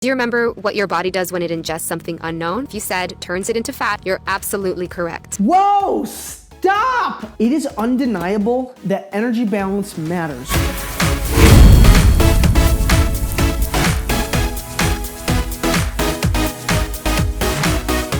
Do you remember what your body does when it ingests something unknown? If you said turns it into fat, you're absolutely correct. Whoa, stop! It is undeniable that energy balance matters.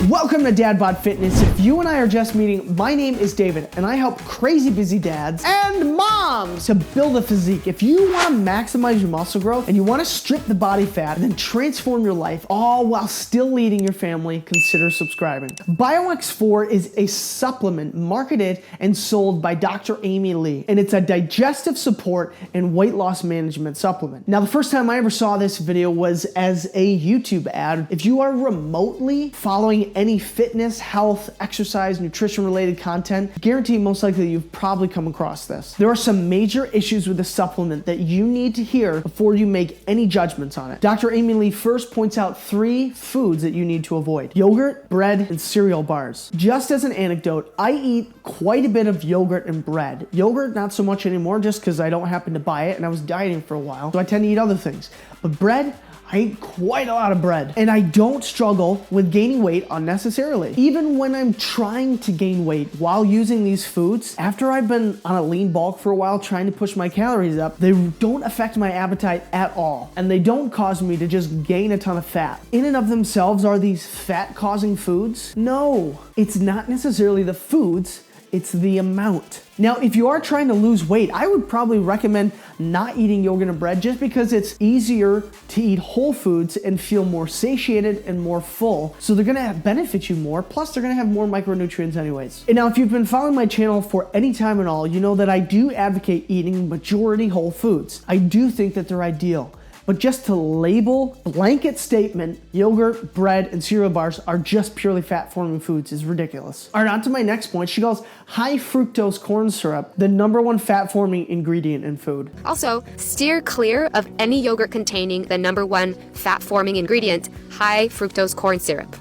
Welcome to Dad Bod Fitness. If you and I are just meeting, my name is David, and I help crazy busy dads and moms to build a physique. If you want to maximize your muscle growth and you want to strip the body fat and then transform your life, all while still leading your family, consider subscribing. BioX4 is a supplement marketed and sold by Dr. Amy Lee, and it's a digestive support and weight loss management supplement. Now, the first time I ever saw this video was as a YouTube ad. If you are remotely following any fitness, health, exercise, nutrition related content, guarantee most likely you've probably come across this. There are some major issues with the supplement that you need to hear before you make any judgments on it. Dr. Amy Lee first points out 3 foods that you need to avoid: yogurt, bread, and cereal bars. Just as an anecdote, I eat quite a bit of yogurt and bread. Yogurt, not so much anymore, just because I don't happen to buy it and I was dieting for a while, so I tend to eat other things. But bread, I eat quite a lot of bread, and I don't struggle with gaining weight unnecessarily. Even when I'm trying to gain weight while using these foods, after I've been on a lean bulk for a while trying to push my calories up, they don't affect my appetite at all, and they don't cause me to just gain a ton of fat. In and of themselves, are these fat-causing foods? No, it's not necessarily the foods, it's the amount. Now, if you are trying to lose weight, I would probably recommend not eating yogurt and bread just because it's easier to eat whole foods and feel more satiated and more full. So they're gonna benefit you more, plus they're gonna have more micronutrients anyways. And now, if you've been following my channel for any time at all, you know that I do advocate eating majority whole foods. I do think that they're ideal. But just to label, blanket statement, yogurt, bread, and cereal bars are just purely fat-forming foods is ridiculous. All right, on to my next point. She calls high fructose corn syrup the #1 fat-forming ingredient in food. Also, steer clear of any yogurt containing the #1 fat-forming ingredient, high fructose corn syrup.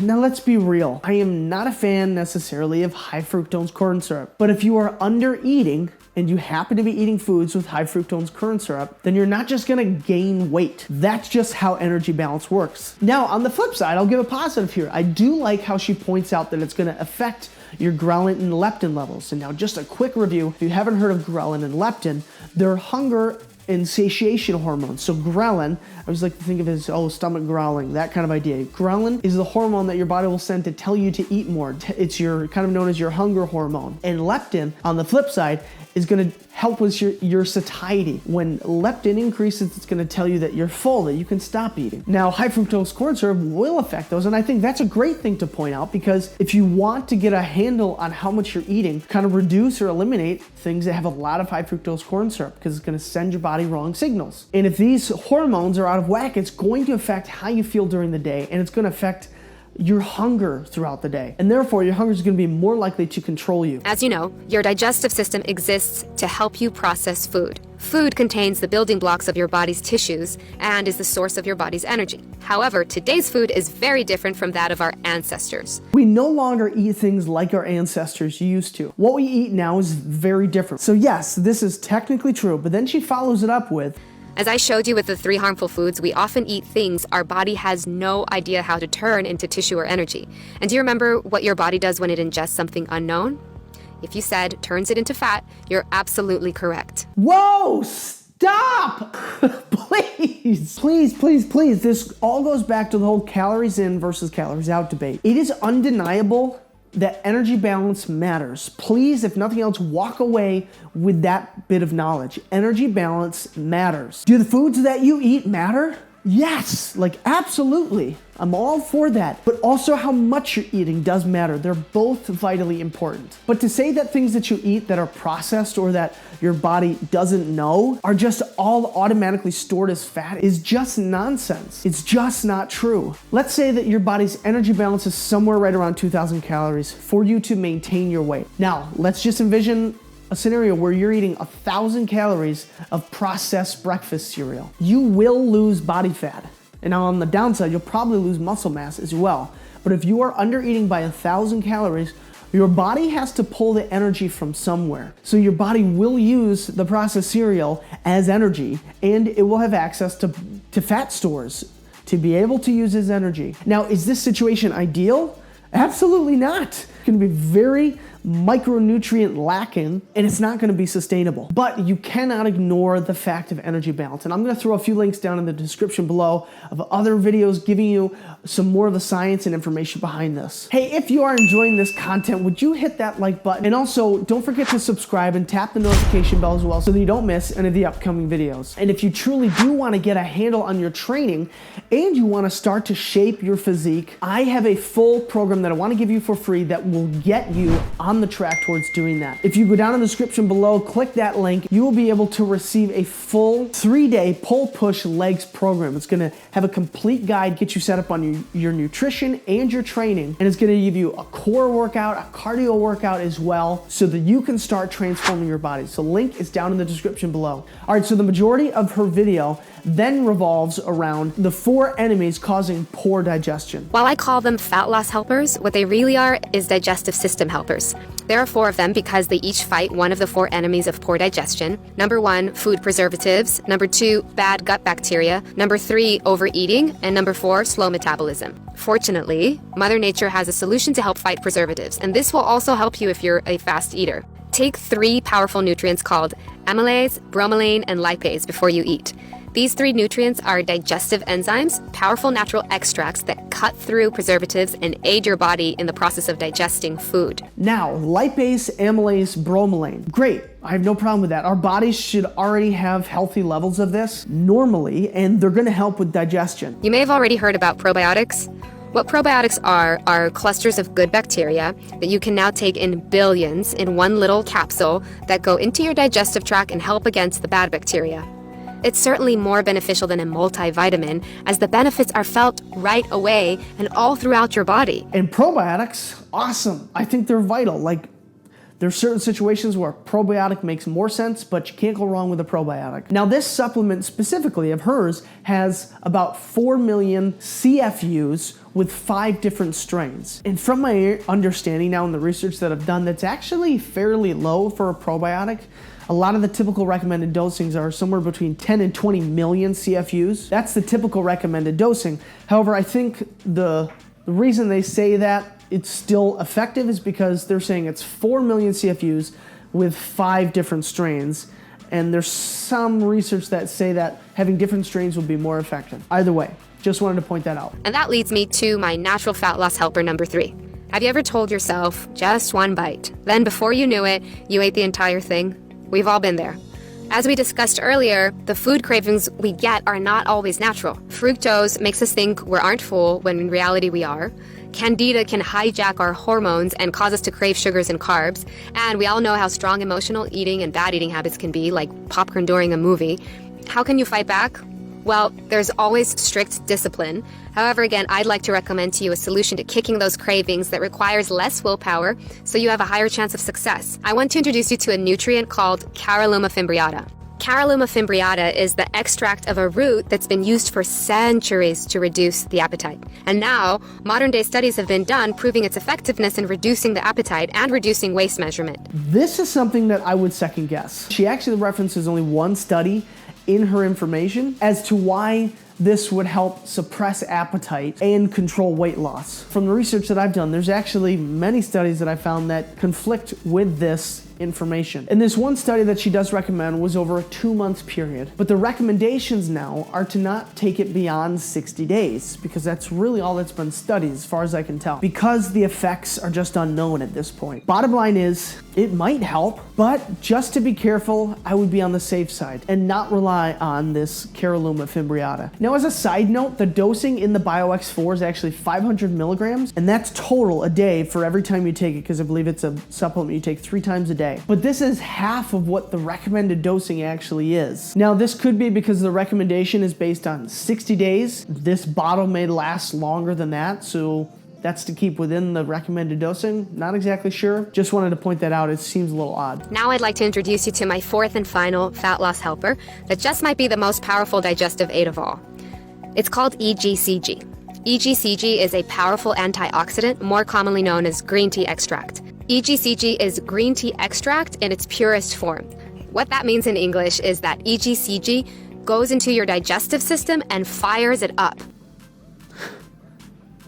Now let's be real. I am not a fan necessarily of high fructose corn syrup, but if you are under eating and you happen to be eating foods with high fructose corn syrup, then you're not just gonna gain weight. That's just how energy balance works. Now, on the flip side, I'll give a positive here. I do like how she points out that it's gonna affect your ghrelin and leptin levels. And now just a quick review. If you haven't heard of ghrelin and leptin, they're hunger and satiation hormones. So ghrelin, I always like to think of it as, stomach growling, that kind of idea. Ghrelin is the hormone that your body will send to tell you to eat more. It's your kind of known as your hunger hormone. And leptin, on the flip side, is gonna help with your satiety. When leptin increases, it's gonna tell you that you're full, that you can stop eating. Now, high fructose corn syrup will affect those, and I think that's a great thing to point out, because if you want to get a handle on how much you're eating, kind of reduce or eliminate things that have a lot of high fructose corn syrup, because it's gonna send your body wrong signals. And if these hormones are out of whack, it's going to affect how you feel during the day, and it's gonna affect your hunger throughout the day. And therefore, your hunger is going to be more likely to control you. As you know, your digestive system exists to help you process food. Food contains the building blocks of your body's tissues and is the source of your body's energy. However, today's food is very different from that of our ancestors. We no longer eat things like our ancestors used to. What we eat now is very different. So yes, this is technically true, but then she follows it up with, as I showed you with the 3 harmful foods, we often eat things our body has no idea how to turn into tissue or energy. And do you remember what your body does when it ingests something unknown? If you said turns it into fat, you're absolutely correct. Whoa, stop! Please, please, please, please. This all goes back to the whole calories in versus calories out debate. It is undeniable that energy balance matters. Please, if nothing else, walk away with that bit of knowledge. Energy balance matters. Do the foods that you eat matter? Yes, like absolutely. I'm all for that. But also how much you're eating does matter. They're both vitally important. But to say that things that you eat that are processed or that your body doesn't know are just all automatically stored as fat is just nonsense. It's just not true. Let's say that your body's energy balance is somewhere right around 2,000 calories for you to maintain your weight. Now, let's just envision a scenario where you're eating 1,000 calories of processed breakfast cereal. You will lose body fat. And now on the downside, you'll probably lose muscle mass as well. But if you are under eating by 1,000 calories, your body has to pull the energy from somewhere. So your body will use the processed cereal as energy, and it will have access to fat stores to be able to use as energy. Now, is this situation ideal? Absolutely not. It's going to be very micronutrient lacking, and it's not going to be sustainable. But you cannot ignore the fact of energy balance. And I'm going to throw a few links down in the description below of other videos giving you some more of the science and information behind this. Hey, if you are enjoying this content, would you hit that like button? And also, don't forget to subscribe and tap the notification bell as well so that you don't miss any of the upcoming videos. And if you truly do want to get a handle on your training and you want to start to shape your physique, I have a full program that I want to give you for free that will get you on the track towards doing that. If you go down in the description below, click that link, you will be able to receive a full 3-day pull-push legs program. It's going to have a complete guide, get you set up on your nutrition and your training, and it's going to give you a core workout, a cardio workout as well, so that you can start transforming your body. So link is down in the description below. All right, so the majority of her video then revolves around the 4 enemies causing poor digestion. While I call them fat loss helpers, what they really are is digestive system helpers. There are 4 of them because they each fight one of the 4 enemies of poor digestion. Number 1, food preservatives. Number 2, bad gut bacteria. Number 3, overeating. And number 4, slow metabolism. Fortunately, Mother Nature has a solution to help fight preservatives, and this will also help you if you're a fast eater. Take 3 powerful nutrients called amylase, bromelain, and lipase before you eat. These 3 nutrients are digestive enzymes, powerful natural extracts that cut through preservatives and aid your body in the process of digesting food. Now, lipase, amylase, bromelain. Great. I have no problem with that. Our bodies should already have healthy levels of this normally, and they're going to help with digestion. You may have already heard about probiotics. What probiotics are clusters of good bacteria that you can now take in billions in one little capsule that go into your digestive tract and help against the bad bacteria. It's certainly more beneficial than a multivitamin, as the benefits are felt right away and all throughout your body. And probiotics, awesome. I think they're vital. Like, there's certain situations where a probiotic makes more sense, but you can't go wrong with a probiotic. Now, this supplement specifically of hers has about 4 million CFUs with 5 different strains. And from my understanding now in the research that I've done, that's actually fairly low for a probiotic. A lot of the typical recommended dosings are somewhere between 10 and 20 million CFUs. That's the typical recommended dosing. However, I think the reason they say that it's still effective is because they're saying it's 4 million CFUs with 5 different strains. And there's some research that say that having different strains will be more effective. Either way, just wanted to point that out. And that leads me to my natural fat loss helper number 3. Have you ever told yourself, just one bite? Then before you knew it, you ate the entire thing? We've all been there. As we discussed earlier, the food cravings we get are not always natural. Fructose makes us think we aren't full when in reality we are. Candida can hijack our hormones and cause us to crave sugars and carbs. And we all know how strong emotional eating and bad eating habits can be, like popcorn during a movie. How can you fight back? Well, there's always strict discipline. However, again, I'd like to recommend to you a solution to kicking those cravings that requires less willpower so you have a higher chance of success. I want to introduce you to a nutrient called Caralluma fimbriata. Caralluma fimbriata is the extract of a root that's been used for centuries to reduce the appetite. And now, modern-day studies have been done proving its effectiveness in reducing the appetite and reducing waist measurement. This is something that I would second guess. She actually references only one study in her information as to why this would help suppress appetite and control weight loss. From the research that I've done, there's actually many studies that I found that conflict with this information. And this one study that she does recommend was over a 2-month period. But the recommendations now are to not take it beyond 60 days because that's really all that's been studied as far as I can tell, because the effects are just unknown at this point. Bottom line is, it might help, but just to be careful, I would be on the safe side and not rely on this Caralluma fimbriata. Now, as a side note, the dosing in the BioX4 is actually 500 milligrams, and that's total a day for every time you take it, because I believe it's a supplement you take 3 times a day. But this is half of what the recommended dosing actually is. Now, this could be because the recommendation is based on 60 days. This bottle may last longer than that, so that's to keep within the recommended dosing. Not exactly sure. Just wanted to point that out. It seems a little odd. Now I'd like to introduce you to my 4th and final fat loss helper that just might be the most powerful digestive aid of all. It's called EGCG. EGCG is a powerful antioxidant, more commonly known as green tea extract. EGCG is green tea extract in its purest form. What that means in English is that EGCG goes into your digestive system and fires it up.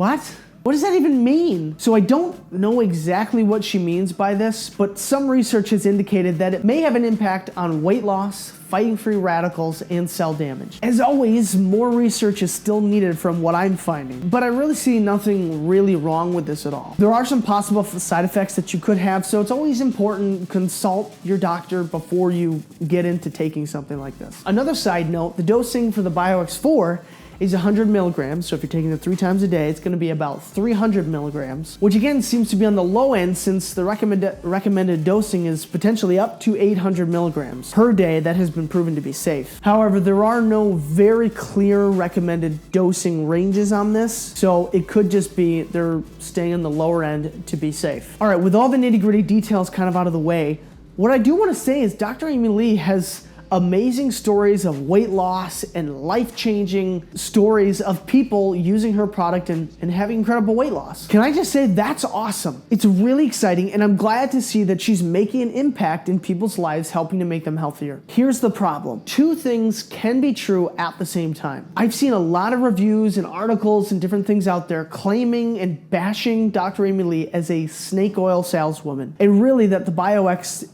What? What does that even mean? So I don't know exactly what she means by this, but some research has indicated that it may have an impact on weight loss, fighting free radicals, and cell damage. As always, more research is still needed from what I'm finding, but I really see nothing really wrong with this at all. There are some possible side effects that you could have, so it's always important to consult your doctor before you get into taking something like this. Another side note, the dosing for the BioX4 is 100 milligrams. So if you're taking it 3 times a day, it's gonna be about 300 milligrams, which again seems to be on the low end since the recommended dosing is potentially up to 800 milligrams per day that has been proven to be safe. However, there are no very clear recommended dosing ranges on this, so it could just be they're staying on the lower end to be safe. All right, with all the nitty-gritty details kind of out of the way, what I do wanna say is Dr. Amy Lee has amazing stories of weight loss and life-changing stories of people using her product and having incredible weight loss. Can I just say that's awesome? It's really exciting, and I'm glad to see that she's making an impact in people's lives, helping to make them healthier. Here's the problem. 2 things can be true at the same time. I've seen a lot of reviews and articles and different things out there claiming and bashing Dr. Amy Lee as a snake oil saleswoman, and really that the BioX4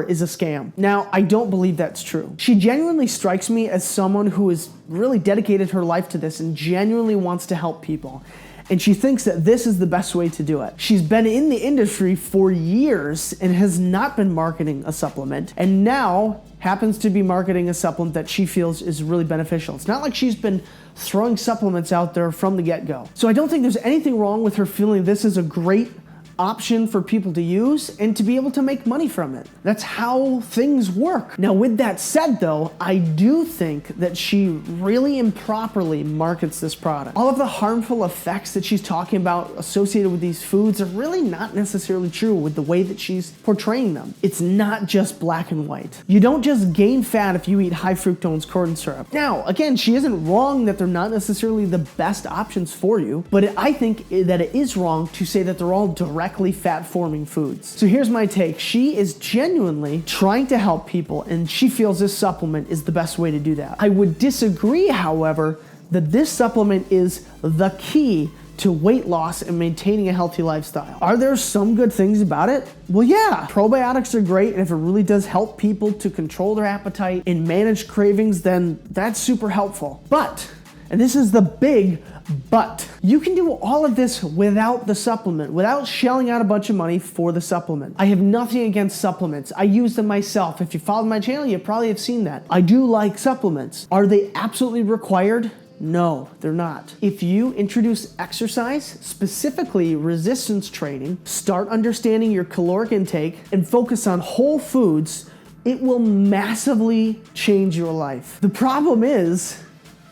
is a scam. Now, I don't believe that's true. She genuinely strikes me as someone who has really dedicated her life to this and genuinely wants to help people. And she thinks that this is the best way to do it. She's been in the industry for years and has not been marketing a supplement, and now happens to be marketing a supplement that she feels is really beneficial. It's not like she's been throwing supplements out there from the get-go. So I don't think there's anything wrong with her feeling this is a great option for people to use and to be able to make money from it. That's how things work. Now, with that said though, I do think that she really improperly markets this product. All of the harmful effects that she's talking about associated with these foods are really not necessarily true with the way that she's portraying them. It's not just black and white. You don't just gain fat if you eat high fructose corn syrup. Now, again, she isn't wrong that they're not necessarily the best options for you, but I think that it is wrong to say that they're all directly fat-forming foods. So here's my take. She is genuinely trying to help people, and she feels this supplement is the best way to do that. I would disagree, however, that this supplement is the key to weight loss and maintaining a healthy lifestyle. Are there some good things about it? Well, yeah. Probiotics are great, and if it really does help people to control their appetite and manage cravings, then that's super helpful. But, and this is the big but, you can do all of this without the supplement, without shelling out a bunch of money for the supplement. I have nothing against supplements. I use them myself. If you follow my channel, you probably have seen that. I do like supplements. Are they absolutely required? No, they're not. If you introduce exercise, specifically resistance training, start understanding your caloric intake, and focus on whole foods, it will massively change your life. The problem is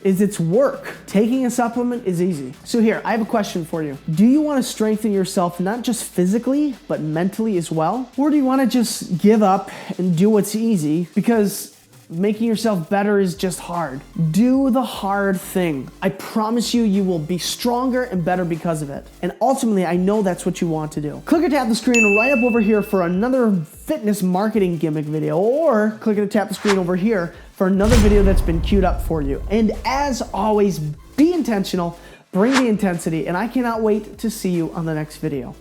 it's work. Taking a supplement is easy. So here, I have a question for you. Do you want to strengthen yourself not just physically, but mentally as well? Or do you want to just give up and do what's easy because making yourself better is just hard? Do the hard thing. I promise you, you will be stronger and better because of it. And ultimately, I know that's what you want to do. Click or tap the screen right up over here for another fitness marketing gimmick video, or click or tap the screen over here for another video that's been queued up for you. And as always, be intentional, bring the intensity, and I cannot wait to see you on the next video.